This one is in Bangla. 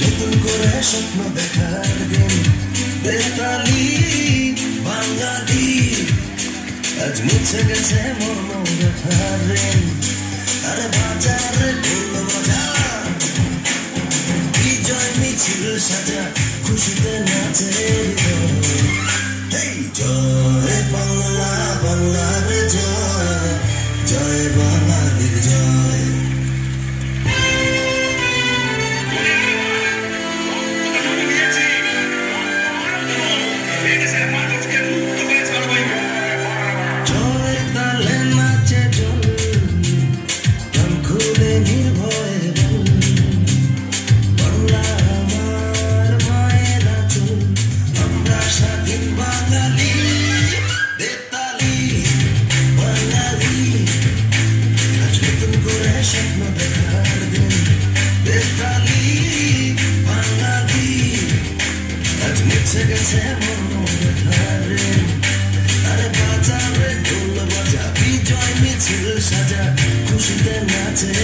নতুন করে স্বপ্ন দেখার দিন বেতালি বাঙালি আজ মুছে গেছে মর্ম ব্যথার ঋণ আরে বাজারে ঢোল বাজা বিজয় মিছিল সাজা খুশিতে নাচে জয় বাংলা বাংলার জয় জয় বাঙালির জয় জয় তালে নাচে জল গান খুলে নির্ভয়ে বাংলা আমার মায়ের আঁচল আমরা স্বাধীন বাঙালি বেতালি বাঙালি আজ নতুন করে স্বপ্ন দেখার দিন বেতালি বাঙালি আজ মুছে গেছে মর্ম ব্যথার ঋণ আরে বাজারে ঢোল বাজা বিজয় মিছিল সাজা খুশিতে নাচে